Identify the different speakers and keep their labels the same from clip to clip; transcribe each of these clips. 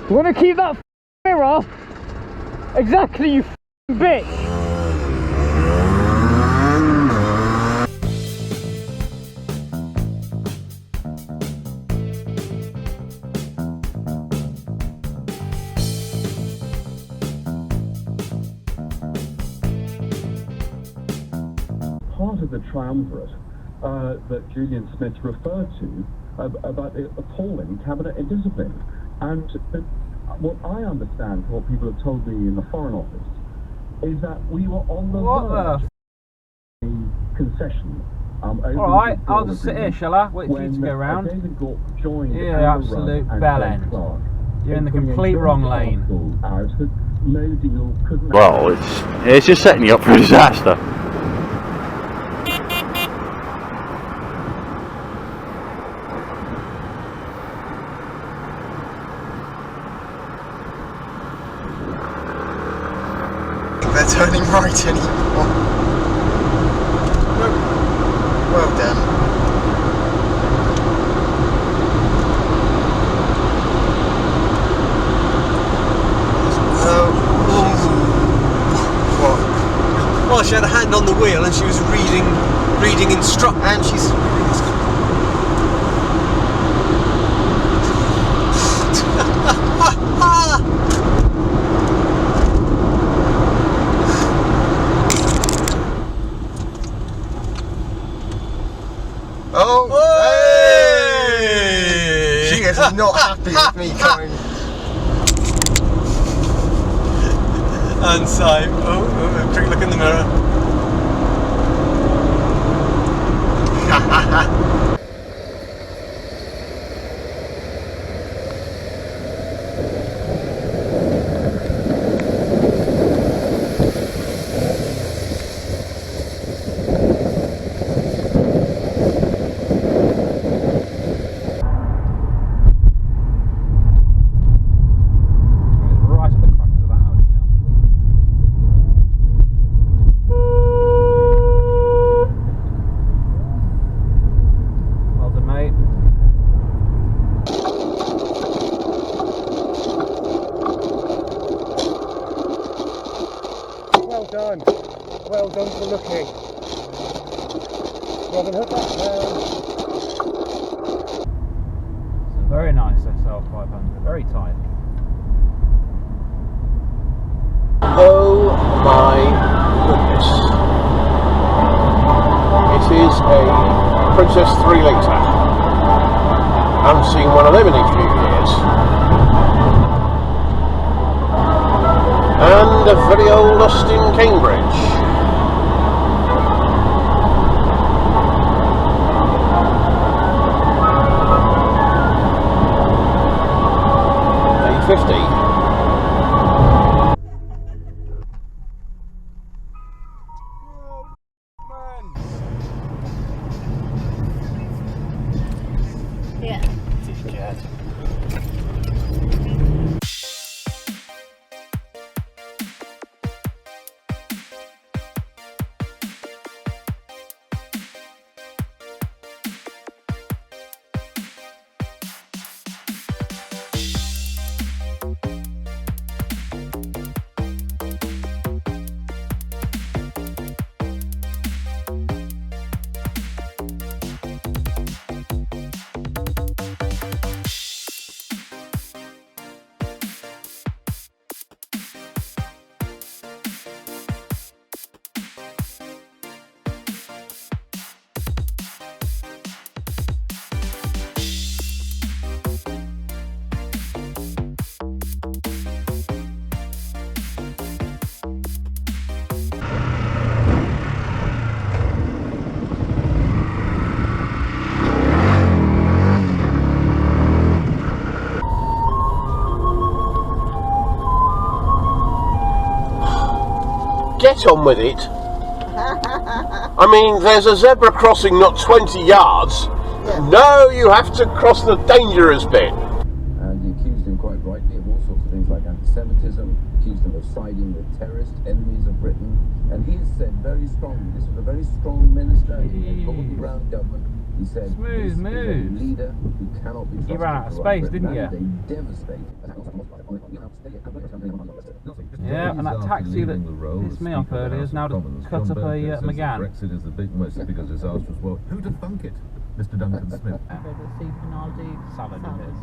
Speaker 1: You want to keep that mirror? Exactly, you bitch!
Speaker 2: Part of the triumvirate that Julian Smith referred to about the appalling cabinet indiscipline. And what I understand from what people have told me in the Foreign Office is that we were on the verge of a concession.
Speaker 1: Alright, I'll just sit here, shall I? Wait for you to go round.
Speaker 2: David Gork joined
Speaker 1: Yeah, absolute bellend. You're in the complete wrong lane.
Speaker 2: No deal couldn't
Speaker 3: well, it's just setting you up for a disaster.
Speaker 4: They're turning right anymore. Well done. What?
Speaker 5: Well, she had a hand on the wheel and she was reading instructions.
Speaker 4: And she's oh, hey! She is not happy with me coming.
Speaker 5: And so, oh, quick look in the mirror.
Speaker 4: Well done for looking. Robin Hood-dashcam.
Speaker 1: It's a very nice SL500, very tight.
Speaker 6: Oh my goodness. It is a Princess 3 litre. I haven't seen one of them in a few years. And a very old Austin Cambridge. A50.
Speaker 7: Yeah.
Speaker 6: Get on with it. I mean, there's a zebra crossing not 20 yards. Yeah. No, you have to cross the dangerous bit.
Speaker 2: And he accused him quite rightly of all sorts of things like anti-Semitism, accused him of siding with terrorist enemies of Britain, and he has said very strongly, this was a very strong minister, he had called the Brown government,
Speaker 7: He said,
Speaker 1: Smooth
Speaker 7: "This is a
Speaker 1: moves.
Speaker 7: leader who cannot be trusted
Speaker 1: You ran out of
Speaker 7: to
Speaker 1: space,
Speaker 7: run
Speaker 1: didn't you?
Speaker 7: a devastating.
Speaker 1: Yeah, and that taxi that pissed me off earlier has now cut up a McGann.
Speaker 7: Brexit is the most bigger disaster as well. Who'd have thunk it, Mr. Duncan Smith?
Speaker 1: Salad bits.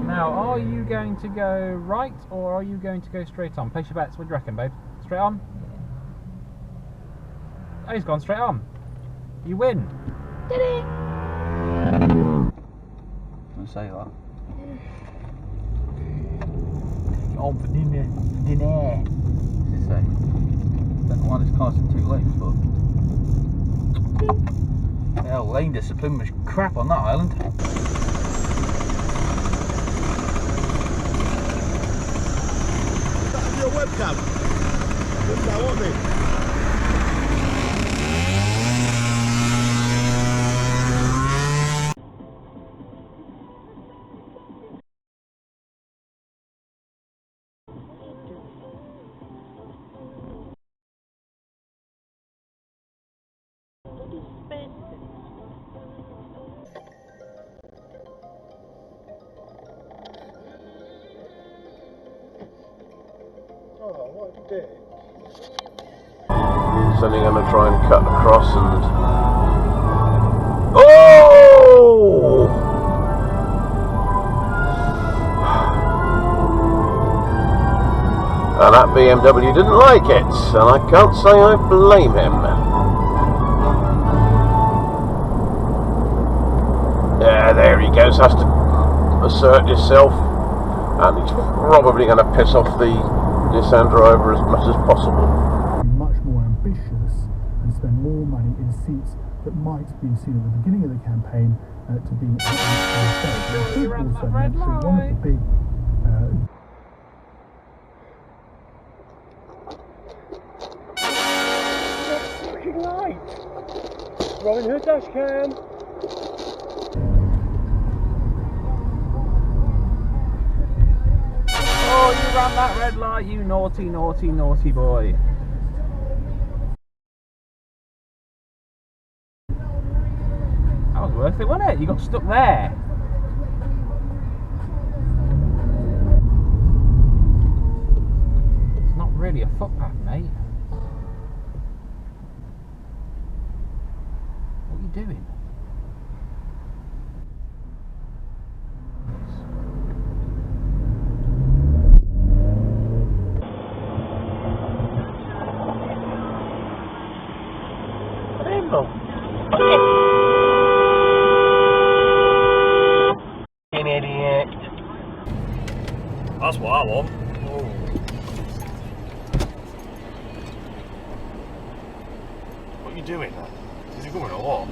Speaker 1: Now, are you going to go right or are you going to go straight on? Place your bets. What do you reckon, babe? Straight on? Oh, he's gone straight on. You win.
Speaker 8: Did he?
Speaker 3: I'll say that. On for dinner. Dinner. What does it say? Don't know why this car's in 2 lanes, but hell, lane discipline was crap on that island.
Speaker 6: Your webcam. What's that, want me?
Speaker 4: Oh, what a dick.
Speaker 6: He's only going to try and cut across and... Oh! And that BMW didn't like it, and I can't say I blame him. Yeah, there he goes, has to assert himself, and he's probably going to piss off the Nissan driver as much as possible.
Speaker 9: Much more ambitious and spend more money in seats that might have been seen at the beginning of the campaign to be a mistake. I should also mention one of the big
Speaker 4: Robin Hood Dashcam.
Speaker 1: Oh, you ran that red light, you naughty, naughty, naughty boy. That was worth it, wasn't it? You got stuck there. It's not really a footpath, mate. What are you doing?
Speaker 6: An idiot.
Speaker 3: That's what I want. What are you doing then? Is he going or what?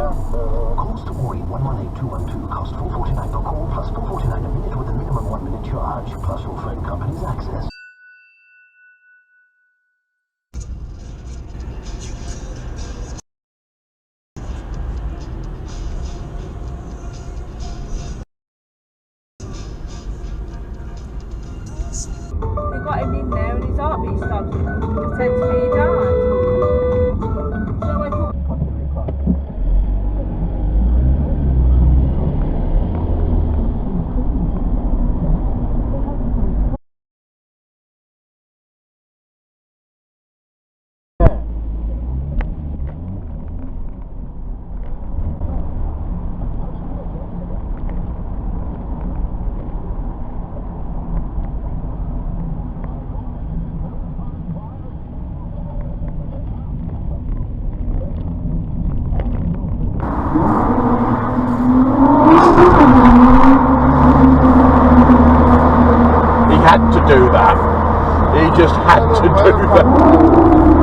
Speaker 10: Calls to Ori 118212 cost $4.49 per call plus $4.49 a minute with a minimum 1 minute charge plus your phone company's access.
Speaker 8: We got him in there and his heartbeat stopped. He said to me he died. So I thought...
Speaker 6: He had to do that. He just had to do that.